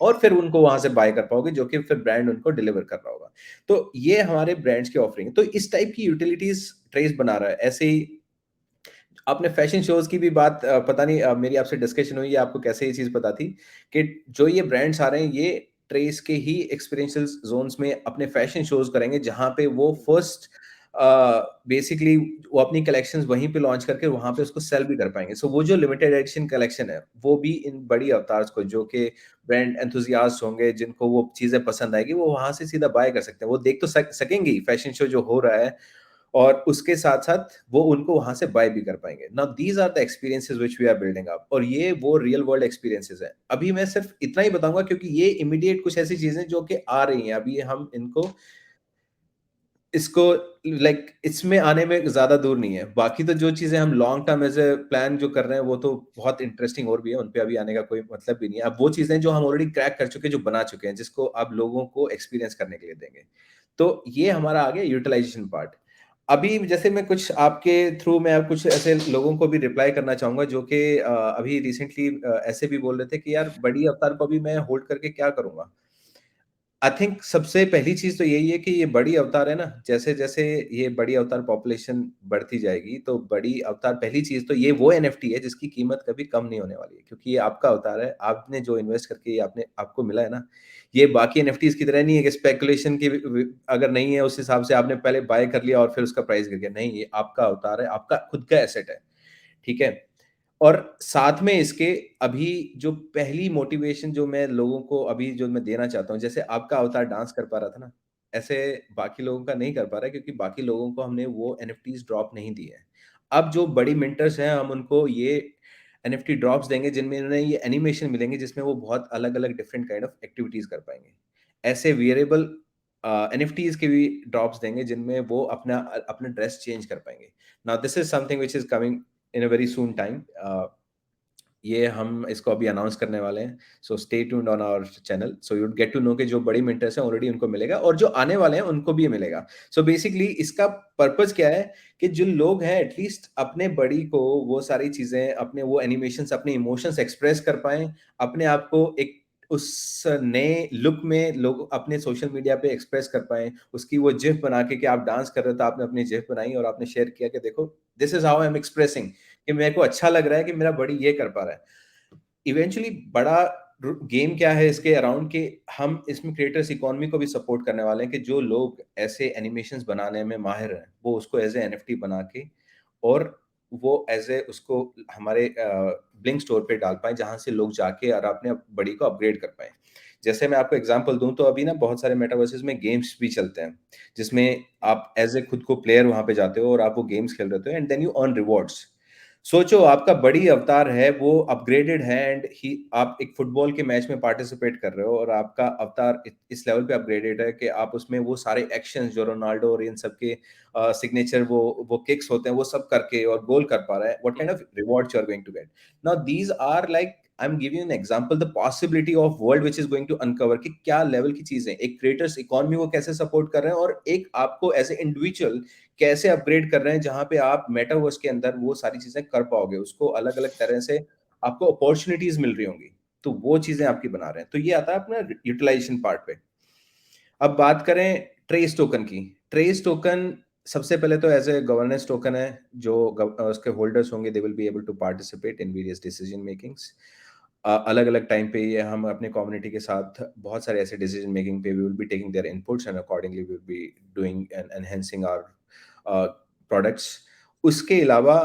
और फिर उनको वहां से बाय कर पाओगे, जो कि फिर ब्रांड उनको डिलीवर कर रहा होगा। तो ये हमारे ब्रांड्स की ऑफरिंग है। तो इस टाइप की यूटिलिटीज ट्रेस बना रहा है। ऐसे ही आपने फैशन शोज़ की भी बात पता नहीं मेरी आपसे डिस्कशन हुई, आपको कैसे ये चीज़ पता थी कि जो ये ब्रांड्स आ रहे हैं, ये ट्रेस के ही एक्सपीरियंशियल ज़ोन्स में अपने फैशन शोज़ करेंगे, जहाँ पे वो फर्स्ट बेसिकली वो अपनी कलेक्शंस वहीं पे लॉन्च करके वहाँ पे उसको सेल भी कर पाएँगे। सो वो जो लिमिटेड एडिशन कलेक्शन है, वो भी इन बड़ी अवतार्स को जो कि ब्रांड एंथुसियास्ट होंगे, जिनको वो चीज़ें पसंद आएगी, वो वहाँ से सीधा बाय कर सकते हैं। वो देख तो सकेंगे ही फैशन शो जो हो रहा है और उसके साथ-साथ वो उनको वहाँ से बाय भी कर पाएँगे। Now these are the experiences which we are building up और ये वो रियल वर्ल्ड एक्सपीरियंसेस हैं। अभी मैं सिर्फ इतना ही बताऊँगा क्योंकि ये इमीडिएट कुछ ऐसी चीज़ें जो कि आ रही हैं। अभी हम इनको इसको लाइक इसमें आने में ज़्यादा दूर नहीं है। बाकी तो जो चीज़ें हम long term as a plan जो कर रहे हैं, वो तो बहुत इंटरेस्टिंग और भी है, उन पे अभी आने का कोई मतलब भी नहीं है। अब वो चीज़ें जो हम ऑलरेडी क्रैक कर चुके हैं, जो बना चुके हैं, जिसको अब लोगों को एक्सपीरियंस करने के लिए देंगे। तो ये हमारा आ गया यूटिलाइज़ेशन पार्ट। अभी जैसे मैं कुछ आपके थ्रू मैं अब कुछ ऐसे लोगों को भी रिप्लाई करना चाहूँगा जो कि अभी रिसेंटली ऐसे भी बोल रहे थे कि यार बड़ी अवतार को अभी मैं होल्ड करके क्या करूँगा? आई थिंक सबसे पहली चीज़ तो यही है कि ये बड़ी अवतार है ना, जैसे-जैसे ये बड़ी अवतार पॉपुलेशन बढ़ती जाएगी, तो बड़ी अवतार पहली चीज़ तो ये वो एनएफटी है जिसकी कीमत कभी कम नहीं होने वाली है, क्योंकि ये आपका अवतार है, आपने जो इन्वेस्ट करके ये आपने आपको मिला है ना, ये बाकी एनएफटीज़ की तरह नहीं है कि स्पेकुलेशन की व अगर नहीं है उस हिसाब से आपने पहले बाय कर लिया और फिर उसका प्राइस गिर गया, नहीं, ये आपका अवतार है, आपका खुद का एसेट है, ठीक है? और साथ में इसके अभी जो पहली मोटिवेशन जो मैं लोगों को अभी जो मैं देना चाहता हूँ, जैसे आपका अवतार डांस कर पा रहा था ना, ऐसे बाकी लोगों का नहीं कर पा रहा है क्योंकि बाकी लोगों को हमने वो एनएफटीज़ ड्रॉप नहीं दिए हैं। अब जो बड़ी मिंटर्स हैं, हम उनको ये एनएफटी ड्रॉप्स देंगे जिनमें उन्हें ये एनिमेशन मिलेंगे जिसमें वो बहुत अलग-अलग डिफरेंट काइंड ऑफ एक्टिविटीज़ कर पाएँगे। ऐसे वेरिएबल एनएफटीज़ के भी ड्रॉप्स देंगे जिनमें वो अपना ड्रेस चेंज कर पाएँगे। Now this is something which is coming in a very soon time. ये हम इसको अभी अनाउंस करने वाले हैं। So stay tuned on our channel. So you would get to know कि जो बड़ी मिंटर्स हैं ऑलरेडी उनको मिलेगा और जो आने वाले हैं उनको भी ये मिलेगा। सो बेसिकली इसका पर्पज़ क्या है कि जो लोग हैं एटलीस्ट अपने बड़ी को वो सारी चीज़ें, अपने वो एनिमेशंस, अपने इमोशंस एक्सप्रेस कर पाएँ, अपने आप को एक उस नए लुक में लोग अपने सोशल मीडिया पे एक्सप्रेस कर पाएँ। उसकी वो जिफ बना के कि आप डांस कर रहे हो तो आपने अपनी जिफ बनाई और आपने शेयर किया कि देखो this is how I am expressing, कि मेरे को अच्छा लग रहा है कि मेरा बड़ी ये कर पा रहा है। इवेंचुअली बड़ा गेम क्या है इसके अराउंड कि हम इसमें क्रिएटर्स इकोनॉमी को भी सपोर्ट करने वाले हैं कि जो लोग ऐसे एनिमेशंस बनाने में माहिर हैं, वो उसको एज़ ए एनएफटी बना के और वो एज़ ए उसको हमारे ब्लिंक स्टोर पे डाल पाएँ, जहाँ से लोग जाके और अपने बड़ी को अपग्रेड कर पाएँ। जैसे मैं आपको एग्ज़ाम्पल दूँ तो अभी ना बहुत सारे मेटावर्सेस में गेम्स भी चलते हैं, जिसमें आप एज़ ए खुद को प्लेयर वहाँ पे जाते हो और आप वो गेम्स खेल रहे होते हो and then you earn rewards. सोचो आपका बड़ी अवतार है, वो अपग्रेडेड है एंड ही आप एक फुटबॉल के मैच में पार्टिसिपेट कर रहे हो और आपका अवतार इस लेवल पे अपग्रेडेड है कि आप उसमें वो सारे एक्शंस जो रोनाल्डो और इन सब के सिग्नेचर वो किक्स होते हैं, वो सब करके और गोल कर पा रहा है। What kind of rewards you are going to get. Now these are like I am giving you an example the possibility of world which is going to uncover कि क्या लेवल की चीज़ें एक क्रिएटर्स इकोनॉमी को कैसे support कर रहे हैं और एक आपको एज़ ए इंडिविजुअल कैसे अपग्रेड कर रहे हैं, जहाँ पे आप मेटावर्स के अंदर वो सारी चीज़ें कर पाओगे। उसको अलग-अलग तरह से आपको अपॉर्च्युनिटीज़ मिल रही होंगी। तो वो चीज़ें आपकी बना रहे हैं। तो ये आता है अपना यूटिलाइज़ेशन पार्ट पे। अब बात करें ट्रेस टोकन की। ट्रेस टोकन सबसे पहले तो एज़ अ गवर्नेंस टोकन है, जो उसके होल्डर्स होंगे they will be able to participate in various decision makings. अलग-अलग टाइम पे ये हम अपने कम्युनिटी के साथ बहुत सारे ऐसे डिसीजन मेकिंग पे we will be taking their inputs and accordingly we will be doing and enhancing our products. उसके अलावा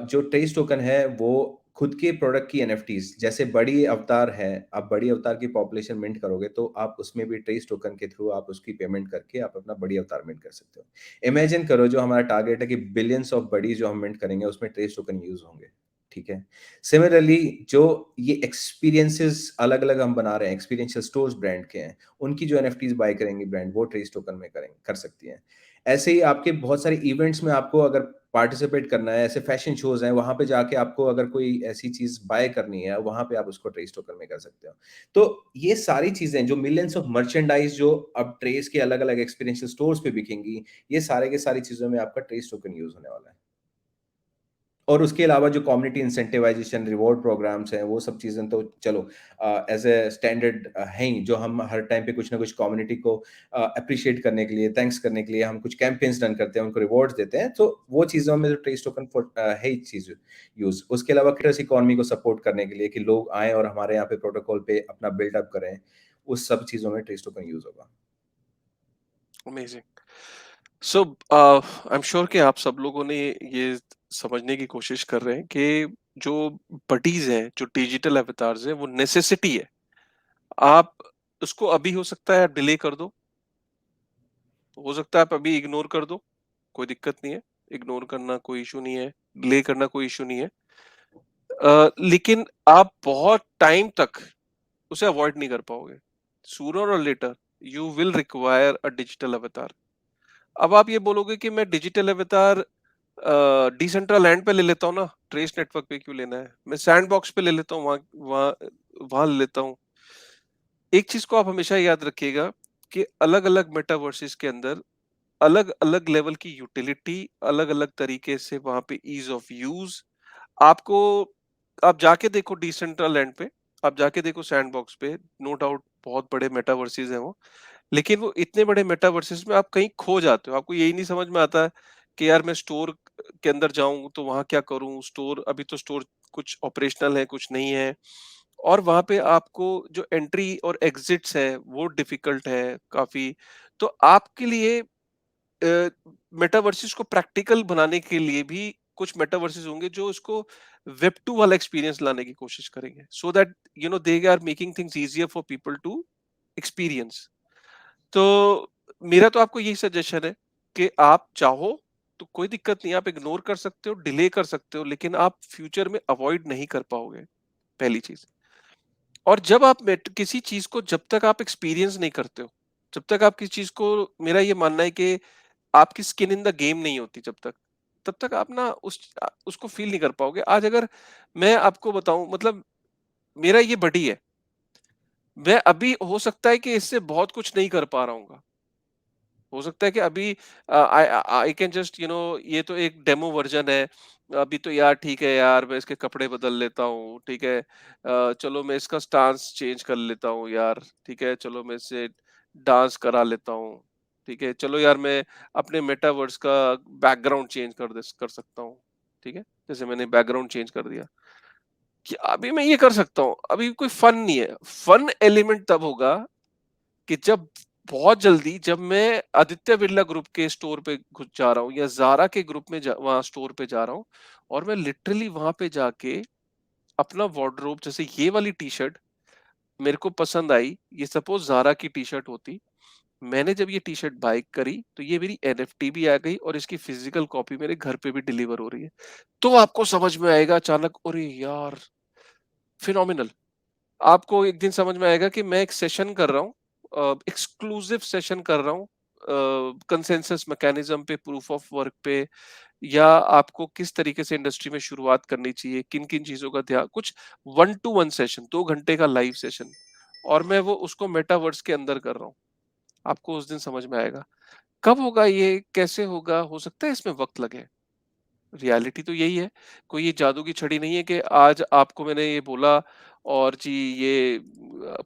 जो ट्रेस टोकन है वो खुद के प्रोडक्ट की एनएफटीज़ जैसे बड़ी अवतार है, आप बड़ी अवतार की पॉपुलेशन मिंट करोगे तो आप उसमें भी ट्रेस टोकन के थ्रू आप उसकी पेमेंट करके आप अपना बड़ी अवतार मिंट कर सकते हो। इमेजिन करो जो हमारा टारगेट है कि बिलियंस ऑफ बड़ी जो हम मिंट करेंगे उसमें ट्रेस टोकन यूज़ होंगे, ठीक है? सिमिलरली जो ये एक्सपीरियंसेस अलग-अलग हम बना रहे हैं, एक्सपीरियंशियल स्टोर्स ब्रांड के हैं, उनकी जो एनएफटीज़ बाय करेंगी ब्रांड वो ट्रेस टोकन में कर सकती हैं। ऐसे ही आपके बहुत सारे इवेंट्स में आपको अगर पार्टिसिपेट करना है, ऐसे फैशन शोज़ हैं, वहाँ पे जाके आपको अगर कोई ऐसी चीज़ बाय करनी है, वहाँ पे आप उसको ट्रेस टोकन में कर सकते हो। तो ये सारी चीज़ें जो मिलियंस ऑफ मर्चेंडाइज़ जो अब ट्रेस के अलग-अलग एक्सपीरियंशियल स्टोर्स पे बिकेंगी, ये सारे के सारी चीज़ों में आपका ट्रेस टोकन यूज़ होने वाला है। और उसके अलावा जो कम्युनिटी इंसेंटिवाइज़ेशन, रिवॉर्ड प्रोग्राम्स हैं, वो सब चीज़ें तो चलो एज़ अ स्टैंडर्ड हैं ही, जो हम हर टाइम पे कुछ ना कुछ कम्युनिटी को एप्रिशिएट करने के लिए, थैंक्स करने के लिए हम कुछ कैम्पेन्स रन करते हैं, उनको रिवॉर्ड्स देते हैं, तो वो चीज़ों में जो ट्रेस टोकन है ही चीज़ यूज़। उसके अलावा क्रिएटर्स इकोनॉमी को सपोर्ट करने के लिए कि लोग आएँ और हमारे यहाँ पे प्रोटोकॉल पे अपना बिल्डअप करें, उस सब चीज़ों में ट्रेस टोकन यूज़ होगा। Amazing. So I am sure कि आप सब लोगों ने ये समझने की कोशिश कर रहे हैं कि जो बडीज हैं, जो डिजिटल अवतार्स हैं, वो नेसेसिटी है। आप उसको अभी हो सकता है आप डिले कर दो, हो सकता है आप अभी इग्नोर कर दो, कोई दिक्कत नहीं है। इग्नोर करना कोई इशू नहीं है, डिले करना कोई इशू नहीं है। लेकिन आप बहुत टाइम तक उसे अवॉइड नहीं कर पाओगे। सूनर और later you will require a digital avatar. अब आप ये बोलोगे कि मैं डिजिटल अवतार डिसेंट्रलैंड पे ले लेता हूँ ना, ट्रेस नेटवर्क पे क्यों लेना है? मैं सैंडबॉक्स पे ले लेता हूँ, वहाँ वहाँ ले लेता हूँ। एक चीज़ को आप हमेशा याद रखिएगा कि अलग-अलग मेटावर्सेस के अंदर अलग-अलग लेवल की यूटिलिटी, अलग-अलग तरीके से वहाँ पे ईज़ ऑफ यूज़ आपको आप जाके देखो डिसेंट्रलैंड पे, आप जाके देखो सैंडबॉक्स पे, नो डाउट बहुत बड़े मेटावर्सेस हैं वो। लेकिन वो इतने बड़े मेटावर्सेस में आप कहीं खो जाते हो। आपको यही नहीं समझ में आता है कि यार मैं स्टोर के अंदर जाऊँ तो वहाँ क्या करूँ? स्टोर अभी तो स्टोर कुछ ऑपरेशनल है, कुछ नहीं है। और वहाँ पे आपको जो एंट्री और एग्जिट्स हैं वो डिफिकल्ट है काफ़ी। तो आपके लिए मेटावर्सेस को प्रैक्टिकल बनाने के लिए भी कुछ मेटावर्सेस होंगे जो इसको वेब 2 वाला एक्सपीरियंस लाने की कोशिश करेंगे। So that they are making things easier for people to experience. तो मेरा तो आपको यही सजेशन है कि आप चाहो तो कोई दिक्कत नहीं, आप इग्नोर कर सकते हो, डिले कर सकते हो, लेकिन आप फ्यूचर में अवॉइड नहीं कर पाओगे, पहली चीज। और जब आप किसी चीज को जब तक आप एक्सपीरियंस नहीं करते हो, जब तक आप किसी चीज को, मेरा ये मानना है कि आपकी स्किन इन द गेम नहीं होती जब तक, तब तक आप ना उसको फील नहीं कर पाओगे। आज अगर मैं आपको बताऊं, मतलब मेरा ये बडी है, मैं अभी हो सकता है कि इससे बहुत कुछ नहीं कर पा रहा हूँ। हो सकता है कि अभी आई आई कैन जस्ट ये तो एक डेमो वर्जन है। अभी तो यार ठीक है यार, मैं इसके कपड़े बदल लेता हूँ, ठीक है। चलो मैं इसका स्टांस चेंज कर लेता हूँ यार, ठीक है। चलो मैं इससे डांस करा लेता हूँ, ठीक है। चलो यार मैं अपने मेटावर्स का बैकग्राउंड चेंज कर सकता हूँ, ठीक है। जैसे मैंने बैकग्राउंड चेंज कर दिया कि अभी मैं ये कर सकता हूँ। अभी कोई फन नहीं है। फन एलिमेंट तब होगा कि जब बहुत जल्दी, जब मैं आदित्य बिरला ग्रुप के स्टोर पे घुस जा रहा हूँ या ज़ारा के ग्रुप में वहां स्टोर पे जा रहा हूँ, और मैं लिटरली वहां पे जाके अपना वार्डरोब, जैसे ये वाली टी शर्ट मेरे को पसंद आई, ये सपोज ज़ारा की टी शर्ट होती, मैंने जब ये टी शर्ट बाय करी तो ये मेरी एनएफटी भी आ गई और इसकी फिजिकल कॉपी मेरे घर पे भी डिलीवर हो रही है। तो आपको समझ में आएगा अचानक, अरे यार, फिनोमिनल। आपको एक दिन समझ में आएगा कि मैं एक सेशन कर रहा हूँ, एक्सक्लूसिव सेशन कर रहा हूँ कंसेंसस मैकेनिज्म पे, प्रूफ ऑफ वर्क पे, या आपको किस तरीके से इंडस्ट्री में शुरुआत करनी चाहिए, किन किन चीजों का ध्यान, कुछ 1 to 1 सेशन, 2 घंटे का लाइव सेशन, और मैं वो उसको मेटावर्स के अंदर कर रहा हूँ। आपको उस दिन समझ में आएगा। कब होगा ये, कैसे होगा, हो सकता है इसमें वक्त लगे। रियलिटी तो यही है। कोई ये जादू की छड़ी नहीं है कि आज आपको मैंने ये बोला और जी ये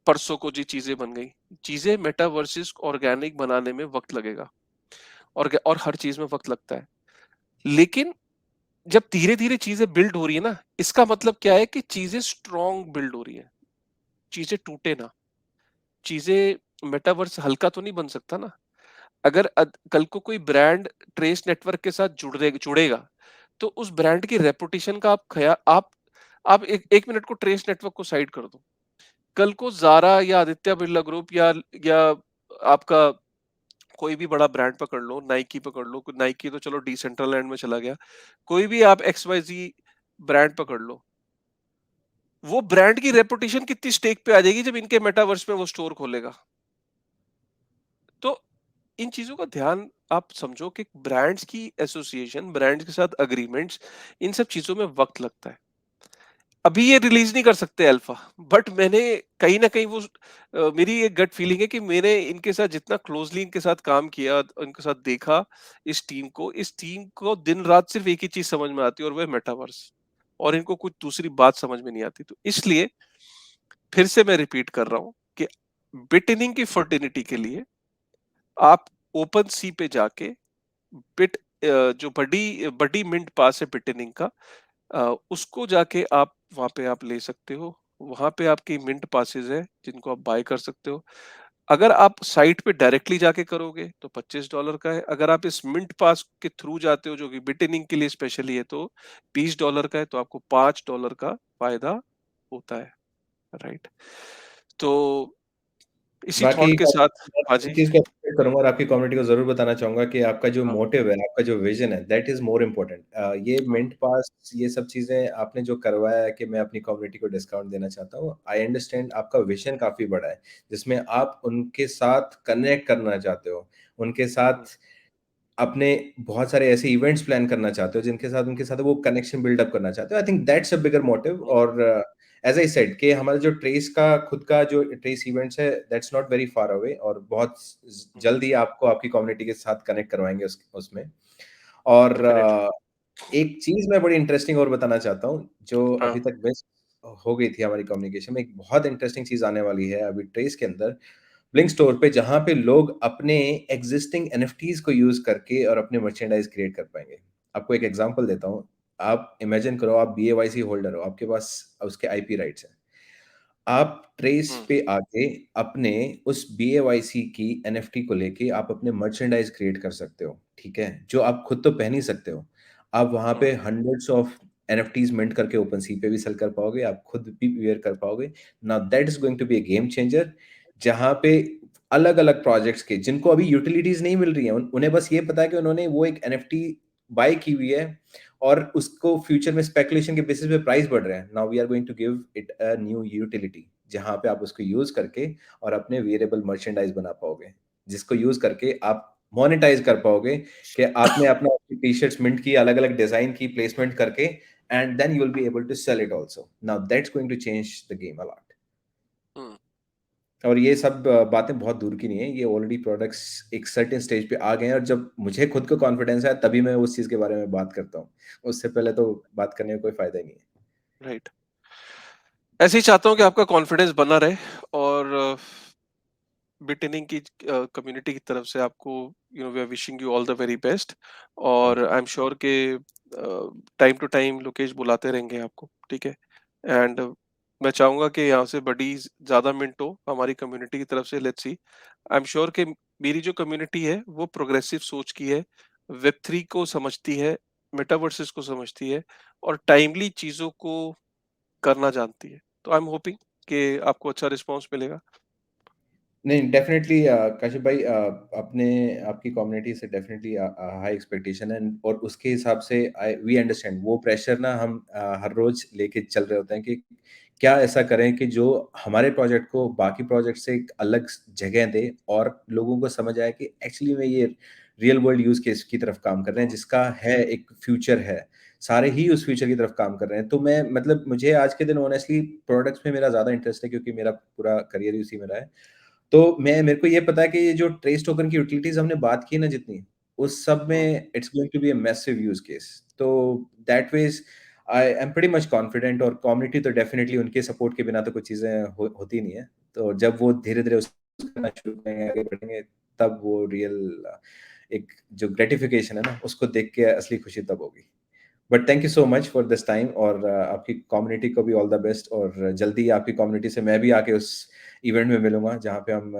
परसों को जी चीजें बन गई। चीजें मेटावर्सिस ऑर्गेनिक बनाने में वक्त लगेगा, और हर चीज में वक्त लगता है। लेकिन जब धीरे धीरे चीजें बिल्ड हो रही है ना, इसका मतलब क्या है कि चीजें स्ट्रॉन्ग बिल्ड हो रही है, चीजें टूटे ना। चीजें, मेटावर्स हल्का तो नहीं बन सकता ना। अगर कल को कोई ब्रांड ट्रेस नेटवर्क के साथ जुड़ेगा, तो उस ब्रांड की रेपुटेशन का आप खया आप एक मिनट को ट्रेस नेटवर्क को साइड कर दो। कल को ज़ारा या आदित्य बिरला ग्रुप या आपका कोई भी बड़ा ब्रांड पकड़ लो, नाइकी पकड़ लो, नाइकी तो चलो डिसेंट्रलैंड में चला गया। कोई भी आप XYZ ब्रांड पकड़ लो, वो ब्रांड की रेपुटेशन कितनी स्टेक पे आ जाएगी जब इनके मेटावर्स में वो स्टोर खोलेगा। तो इन चीज़ों का ध्यान आप समझो कि ब्रांड्स की एसोसिएशन, ब्रांड्स के साथ एग्रीमेंट्स, इन सब चीज़ों में वक़्त लगता है। अभी ये रिलीज़ नहीं कर सकते अल्फ़ा, बट मैंने कहीं न कहीं मेरी एक गट फीलिंग है कि मैंने इनके साथ जितना क्लोज़ली इनके साथ काम किया, इनके साथ देखा इस टीम को दिन-रात सिर्फ़ एक ही चीज़ समझ में आती है और वो है मेटावर्स, और इनको कुछ दूसरी बात समझ में नहीं आती। तो इसलिए फिर से मैं रिपीट कर रहा हूँ कि बिटनिंग की फर्टिनिटी के लिए आप ओपन सी पे जाके जो बडी बडी मिंट पास है बिटनिंग का, उसको जाके आप वहाँ पे आप ले सकते हो। वहाँ पे आपकी मिंट पासेस है जिनको आप बाय कर सकते हो। अगर आप साइट पे डायरेक्टली जाके करोगे तो $25 का है। अगर आप इस मिंट पास के थ्रू जाते हो जो कि बिटनिंग के लिए स्पेशली है तो $20 का है, तो आपको $5 का फ़ायदा होता है, राइट? तो इसी बाकी थॉट के साथ मैं हाँ एक जी। चीज़ को एप्रिशिएट करूँगा और आपकी कम्युनिटी को ज़रूर बताना चाहूँगा कि आपका जो हाँ। मोटिव है, आपका जो विज़न है, दैट इज़ मोर इम्पोर्टेंट। ये हाँ। मिंट पास, ये सब चीज़ें आपने जो करवाया है कि मैं अपनी कम्युनिटी को डिस्काउंट देना चाहता हूँ, आई अंडरस्टैंड आपका विज़न काफ़ी बड़ा है, जिसमें आप उनके साथ कनेक्ट करना चाहते हो, उनके हुँ, साथ अपने बहुत सारे ऐसे इवेंट्स प्लान करना चाहते हो जिनके साथ उनके साथ वो कनेक्शन बिल्ड अप करना चाहते हो। I think that's a bigger motive. Hmm, और एज़ आई सेड कि हमारा जो ट्रेस का खुद का जो ट्रेस इवेंट्स है, that's not very far away, और बहुत हुँ, जल्द ही आपको आपकी कम्युनिटी के साथ कनेक्ट करवाएँगे उसमें। और डेफ़िनिटली। एक चीज़ मैं बड़ी इंटरेस्टिंग और बताना चाहता हूँ, जो हाँ। अभी तक मिस हो गई थी हमारी कम्युनिकेशन में। एक बहुत इंटरेस्टिंग चीज़ आने वाली है अभी ट्रेस के अंदर, ब्लिंक स्टोर पे, जहाँ पे लोग अपने एक्जिस्टिंग एनएफटीज़ को यूज़ करके और अपने मर्चेंडाइज़ क्रिएट कर पाएँगे। आपको एक एग्ज़ाम्पल देता हूँ। आप इमेजिन करो, आप बीएवाईसी होल्डर हो, आपके पास उसके आईपी राइट्स हैं। आप ट्रेस हुँ, पे आके अपने उस बीएवाईसी की एनएफटी को लेके आप अपने मर्चेंडाइज़ क्रिएट कर सकते हो, ठीक है? जो आप खुद तो पहन ही सकते हो। आप वहाँ हुँ, पे हंड्रेड्स ऑफ एनएफटीज़ मिंट करके ओपनसी पे भी सेल कर पाओगे, आप खुद भी वियर कर पाओगे। Now that is going to be a game changer, जहाँ पे अलग-अलग प्रोजेक्ट्स के जिनको अभी यूटिलिटीज़ नहीं मिल रही हैं, उन्हें बस ये पता है कि उन्होंने वो एक एनएफटी बाय की हुई है और उसको फ्यूचर में स्पेकुलेशन के बेसिस पे प्राइस बढ़ रहे हैं। Now we are going to give it a new utility, जहाँ पे आप उसको यूज़ करके और अपने वेरिएबल मर्चेंडाइज़ बना पाओगे, जिसको यूज़ करके आप मोनेटाइज़ कर पाओगे कि आपने अपना टी-शर्ट्स मिंट की, अलग-अलग डिज़ाइन की, प्लेसमेंट करके, and then you will be able to sell it also. Now that's going to change the game a lot. Hmm, और ये सब बातें बहुत दूर की नहीं है, ये ऑलरेडी प्रोडक्ट्स एक सर्टेन स्टेज पे आ गए हैं, और जब मुझे खुद को कॉन्फिडेंस है तभी मैं उस चीज़ के बारे में बात करता हूँ। उससे पहले तो बात करने का कोई फ़ायदा ही नहीं है। राइट। ऐसे ही चाहता हूँ कि आपका कॉन्फिडेंस बना रहे, और बिटनिंग की कम्युनिटी की तरफ से आपको we are wishing you all the very best, thank और यू। आई एम श्योर कि टाइम टू टाइम लोकेश बुलाते रहेंगे आपको, ठीक है? एंड मैं चाहूँगा कि यहाँ से बड़ी ज़्यादा मिंट हो हमारी कम्युनिटी की तरफ से, let's see. I am sure कि मेरी जो कम्युनिटी है वो प्रोग्रेसिव सोच की है, वेब 3 को समझती है, मेटावर्सेस को समझती है, और टाइमली चीज़ों को करना जानती है। तो आई एम होपिंग कि आपको अच्छा रिस्पॉन्स मिलेगा। नहीं, डेफ़िनेटली काशिफ़ भाई, अपने आपकी कम्युनिटी से डेफ़िनेटली हाई एक्सपेक्टेशन है, और उसके हिसाब से आई वी अंडरस्टैंड वो प्रेशर ना हम हर रोज़ लेके चल रहे होते हैं कि क्या ऐसा करें कि जो हमारे प्रोजेक्ट को बाकी प्रोजेक्ट से एक अलग जगह दे, और लोगों को समझ आए कि एक्चुअली में ये रियल वर्ल्ड यूज़ केस की तरफ काम कर रहे हैं, हुँ, जिसका है एक फ्यूचर है। सारे ही उस फ्यूचर की तरफ काम कर रहे हैं। तो मैं मतलब मुझे आज के दिन ऑनेस्टली प्रोडक्ट्स में मेरा ज़्यादा इंटरेस्ट है, क्योंकि मेरा पूरा करियर ही उसी में रहा है। तो मेरे को ये पता है कि ये जो ट्रेस टोकन की यूटिलिटीज़ हमने बात की ना जितनी, उस सब हुँ, में it's going to be a massive use case. तो that ways I am pretty much confident, और कम्युनिटी तो डेफिनिटली उनके सपोर्ट के बिना तो कुछ चीज़ें होती नहीं है। तो जब वो धीरे-धीरे उसको करना शुरू करेंगे, आगे बढ़ेंगे, तब वो रियल एक जो ग्रैटिफिकेशन है ना, उसको देख के असली खुशी तब होगी। But thank you so much for this time, और आपकी कम्युनिटी को भी ऑल द बेस्ट, और जल्दी आपकी कम्युनिटी से मैं भी आके उस इवेंट में मिलूँगा, जहाँ पे हम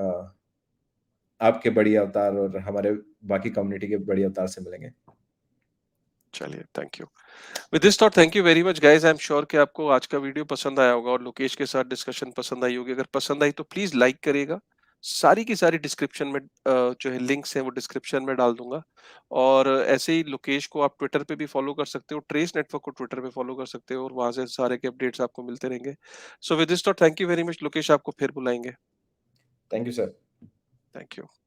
आपके बड़ी अवतार और हमारे बाकी कम्युनिटी के बड़ी अवतार से मिलेंगे। चलिए, thank you. With this thought, thank you very much guys. I am sure कि आपको आज का वीडियो पसंद आया होगा और लोकेश के साथ डिस्कशन पसंद आई होगी। अगर पसंद आई तो प्लीज लाइक करिएगा। सारी की सारी डिस्क्रिप्शन में जो है लिंक्स हैं वो डिस्क्रिप्शन में डाल दूंगा, और ऐसे ही लोकेश को आप ट्विटर पे भी फॉलो कर सकते हो, ट्रेस नेटवर्क को ट्विटर पे फॉलो कर सकते हो, और वहां से सारे के अपडेट्स आपको मिलते रहेंगे। So with this thought, thank you very much Lokesh, आपको फिर बुलाएंगे। Thank you sir. Thank you.